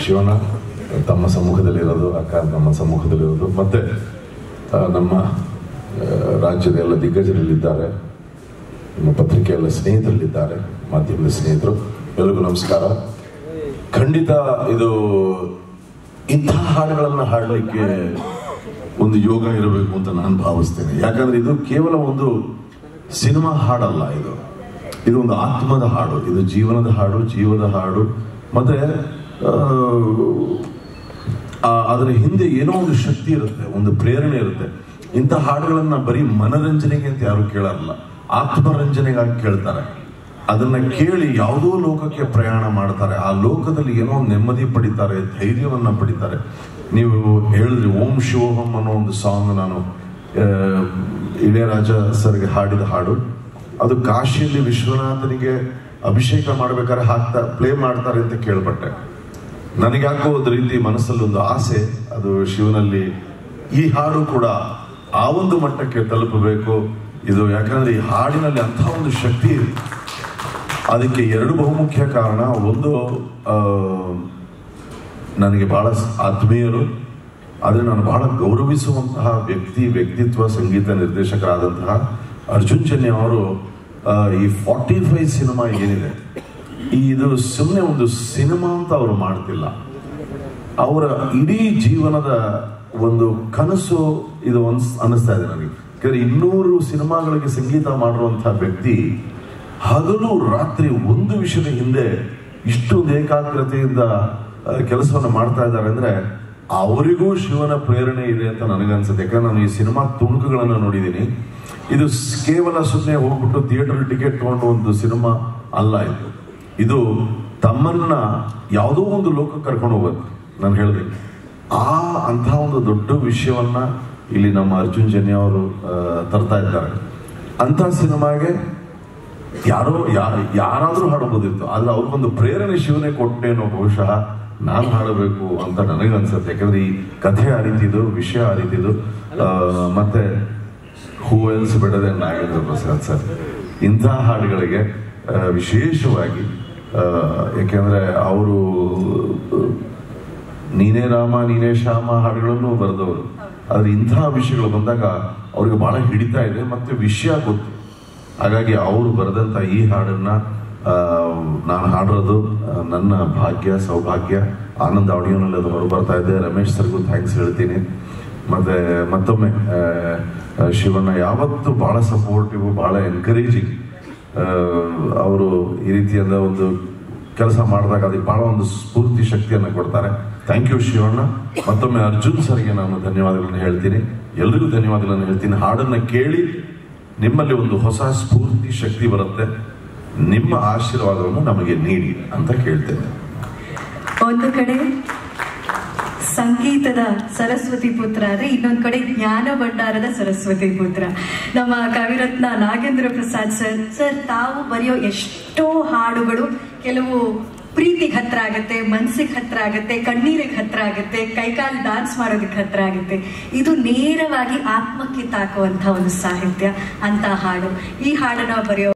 ಶಿವಣ್ಣ ತಮ್ಮ ಸಮ್ಮುಖದಲ್ಲಿರೋದು, ಅಕ್ಕ ನಮ್ಮ ಸಮ್ಮುಖದಲ್ಲಿರೋದು, ಮತ್ತೆ ನಮ್ಮ ರಾಜ್ಯದ ಎಲ್ಲ ದಿಗ್ಗಜರಲ್ಲಿದ್ದಾರೆ, ನಮ್ಮ ಪತ್ರಿಕೆಯಲ್ಲ ಸ್ನೇಹಿತರಲ್ಲಿದ್ದಾರೆ, ಮಾಧ್ಯಮದ ಸ್ನೇಹಿತರು, ಎಲ್ಲರಿಗೂ ನಮಸ್ಕಾರ. ಖಂಡಿತ ಇದು ಇಂಥ ಹಾಡುಗಳನ್ನು ಹಾಡಲಿಕ್ಕೆ ಒಂದು ಯೋಗ ಇರಬೇಕು ಅಂತ ನಾನು ಭಾವಿಸ್ತೇನೆ. ಯಾಕಂದ್ರೆ ಇದು ಕೇವಲ ಒಂದು ಸಿನಿಮಾ ಹಾಡಲ್ಲ, ಇದು ಒಂದು ಆತ್ಮದ ಹಾಡು, ಇದು ಜೀವನದ ಹಾಡು, ಜೀವದ ಹಾಡು. ಮತ್ತೆ ಅದರ ಹಿಂದೆ ಏನೋ ಒಂದು ಶಕ್ತಿ ಇರುತ್ತೆ, ಒಂದು ಪ್ರೇರಣೆ ಇರುತ್ತೆ. ಇಂಥ ಹಾಡುಗಳನ್ನ ಬರೀ ಮನರಂಜನೆಗೆ ಅಂತ ಯಾರು ಕೇಳಲ್ಲ, ಆತ್ಮರಂಜನೆಗಾಗಿ ಕೇಳ್ತಾರೆ. ಅದನ್ನ ಕೇಳಿ ಯಾವುದೋ ಲೋಕಕ್ಕೆ ಪ್ರಯಾಣ ಮಾಡ್ತಾರೆ, ಆ ಲೋಕದಲ್ಲಿ ಏನೋ ನೆಮ್ಮದಿ ಪಡಿತಾರೆ, ಧೈರ್ಯವನ್ನ ಪಡಿತಾರೆ. ನೀವು ಹೇಳಿದ್ರಿ ಓಂ ಶಿವೋಹಂ ಅನ್ನೋ ಒಂದು ಸಾಂಗ್, ನಾನು ಇಳೆಯರಾಜ ಸರ್ಗೆ ಹಾಡಿದ ಹಾಡು. ಅದು ಕಾಶಿಯಲ್ಲಿ ವಿಶ್ವನಾಥನಿಗೆ ಅಭಿಷೇಕ ಮಾಡ್ಬೇಕಾದ್ರೆ ಪ್ಲೇ ಮಾಡ್ತಾರೆ ಅಂತ ಕೇಳ್ಪಟ್ಟೆ. ನನಗ್ಯಾಕೋ ಒಂದು ರೀತಿ ಮನಸ್ಸಲ್ಲಿ ಒಂದು ಆಸೆ, ಅದು ಶಿವನಲ್ಲಿ ಈ ಹಾಡು ಕೂಡ ಆ ಒಂದು ಮಟ್ಟಕ್ಕೆ ತಲುಪಬೇಕು ಇದು. ಯಾಕಂದ್ರೆ ಈ ಹಾಡಿನಲ್ಲಿ ಅಂಥ ಒಂದು ಶಕ್ತಿ ಇದೆ. ಅದಕ್ಕೆ ಎರಡು ಬಹುಮುಖ್ಯ ಕಾರಣ. ಒಂದು, ನನಗೆ ಬಹಳ ಆತ್ಮೀಯರು, ಆದರೆ ನಾನು ಬಹಳ ಗೌರವಿಸುವಂತಹ ವ್ಯಕ್ತಿತ್ವ ಸಂಗೀತ ನಿರ್ದೇಶಕರಾದಂತಹ ಅರ್ಜುನ್ ಜನ್ಯ ಅವರು ಈ 45 ಸಿನಿಮಾ ಏನಿದೆ, ಇದು ಸುಮ್ಮನೆ ಒಂದು ಸಿನಿಮಾ ಅಂತ ಅವರು ಮಾಡ್ತಿಲ್ಲ. ಅವರ ಇಡೀ ಜೀವನದ ಒಂದು ಕನಸು ಇದು ಅನಿಸ್ತಾ ಇದೆ ನನಗೆ. ಯಾಕಂದ್ರೆ 200 ಸಿನಿಮಾಗಳಿಗೆ ಸಂಗೀತ ಮಾಡಿರುವಂತಹ ವ್ಯಕ್ತಿ ಹಗಲು ರಾತ್ರಿ ಒಂದು ವಿಷಯದ ಹಿಂದೆ ಇಷ್ಟೊಂದು ಏಕಾಗ್ರತೆಯಿಂದ ಕೆಲಸವನ್ನು ಮಾಡ್ತಾ ಇದ್ದಾರೆ ಅಂದ್ರೆ ಅವರಿಗೂ ಶಿವನ ಪ್ರೇರಣೆ ಇದೆ ಅಂತ ನನಗನ್ಸುತ್ತೆ. ಯಾಕಂದ್ರೆ ನಾನು ಈ ಸಿನಿಮಾ ತುಣುಕುಗಳನ್ನು ನೋಡಿದ್ದೀನಿ. ಇದು ಕೇವಲ ಸುಮ್ಮನೆ ಹೋಗ್ಬಿಟ್ಟು ಥಿಯೇಟರ್ ಟಿಕೆಟ್ ತಗೊಂಡು ಒಂದು ಸಿನಿಮಾ ಅಲ್ಲ, ಇದು ತಮ್ಮನ್ನ ಯಾವುದೋ ಒಂದು ಲೋಕಕ್ಕೆ ಕರ್ಕೊಂಡು ಹೋಗೋದು. ನಾನು ಹೇಳಿದೆ ಅಂತಹ ಒಂದು ದೊಡ್ಡ ವಿಷಯವನ್ನ ಇಲ್ಲಿ ನಮ್ಮ ಅರ್ಜುನ್ ಜನ್ಯ ಅವರು ತರ್ತಾ ಇದ್ದಾರೆ. ಅಂತ ಸಿನಿಮಾಗೆ ಯಾರಾದ್ರೂ ಹಾಡಬಹುದಿತ್ತು, ಆದ್ರೆ ಅವ್ರಿಗೊಂದು ಪ್ರೇರಣೆ ಶಿವನೇ ಕೊಟ್ಟೇನೋ ಬಹುಶಃ ನಾನು ಹಾಡಬೇಕು ಅಂತ ನನಗನ್ಸುತ್ತೆ. ಯಾಕಂದ್ರೆ ಈ ಕಥೆ ಆ ರೀತಿದು, ವಿಷಯ ಆ ರೀತಿದು. ಮತ್ತೆ who else better than Nagendra Prasad sir ಇಂಥ ಹಾಡುಗಳಿಗೆ ವಿಶೇಷವಾಗಿ, ಯಾಕೆಂದ್ರೆ ಅವರು ನೀನೇ ರಾಮ ನೀನೇ ಶ್ಯಾಮ ಹಾಡುಗಳನ್ನು ಬರೆದವರು. ಆದ್ರೆ ಇಂಥ ವಿಷಯಗಳು ಬಂದಾಗ ಅವ್ರಿಗೆ ಬಹಳ ಹಿಡಿತಾ ಇದೆ, ಮತ್ತೆ ವಿಷಯ ಗೊತ್ತು. ಹಾಗಾಗಿ ಅವರು ಬರೆದಂತ ಈ ಹಾಡನ್ನ ನಾನು ಹಾಡಿರೋದು ನನ್ನ ಭಾಗ್ಯ, ಸೌಭಾಗ್ಯ. ಆನಂದ್ ಆಡಿಯೋನಲ್ಲಿ ಅದು ಹೊರ ಬರ್ತಾ ಇದೆ. ರಮೇಶ್ ಸರ್ಗೂ ಥ್ಯಾಂಕ್ಸ್ ಹೇಳ್ತೀನಿ. ಮತ್ತೆ ಮತ್ತೊಮ್ಮೆ ಶಿವಣ್ಣ ಯಾವತ್ತು ಬಹಳ ಸಪೋರ್ಟಿವ್, ಬಹಳ ಎನ್ಕರೇಜಿಂಗ್. ಅವರು ಈ ರೀತಿಯಾದ ಒಂದು ಕೆಲಸ ಮಾಡಿದಾಗ ಅದಕ್ಕೆ ಬಹಳ ಒಂದು ಸ್ಫೂರ್ತಿ ಶಕ್ತಿಯನ್ನು ಕೊಡ್ತಾರೆ. Thank you Shivanna. ಮತ್ತೊಮ್ಮೆ ಅರ್ಜುನ್ ಸರ್ಗೆ ನಾನು ಧನ್ಯವಾದಗಳನ್ನು ಹೇಳ್ತೀನಿ, ಎಲ್ರಿಗೂ ಧನ್ಯವಾದಗಳನ್ನು ಹೇಳ್ತೀನಿ. ಹಾಡನ್ನ ಕೇಳಿ ನಿಮ್ಮಲ್ಲಿ ಒಂದು ಹೊಸ ಸ್ಫೂರ್ತಿ ಶಕ್ತಿ ಬರುತ್ತೆ. ನಿಮ್ಮ ಆಶೀರ್ವಾದವನ್ನು ನಮಗೆ ನೀಡಿ ಅಂತ ಕೇಳ್ತೇನೆ. ಒಂದು ಕಡೆ ಸಂಗೀತದ ಸರಸ್ವತಿ ಪುತ್ರ ಆದ್ರೆ ಇನ್ನೊಂದು ಕಡೆ ಜ್ಞಾನ ಭಂಡಾರದ ಸರಸ್ವತಿ ಪುತ್ರ ನಮ್ಮ ಕವಿರತ್ನ ನಾಗೇಂದ್ರ ಪ್ರಸಾದ್ ಸರ್ ತಾವು ಬರೆಯೋ ಎಷ್ಟೋ ಹಾಡುಗಳು ಕೆಲವು ಪ್ರೀತಿಗೆ ಹತ್ರ ಆಗುತ್ತೆ, ಮನ್ಸಿಗೆ ಹತ್ರ ಆಗುತ್ತೆ, ಕಣ್ಣೀರಿಗೆ ಹತ್ರ ಆಗುತ್ತೆ, ಕೈಕಾಲು ಡಾನ್ಸ್ ಮಾಡೋದಕ್ಕೆ ಹತ್ರ ಆಗುತ್ತೆ. ಇದು ನೇರವಾಗಿ ಆತ್ಮಕ್ಕೆ ತಾಕುವಂತ ಒಂದು ಸಾಹಿತ್ಯ ಅಂತ ಹಾಡು. ಈ ಹಾಡನ್ನ ಬರೆಯೋ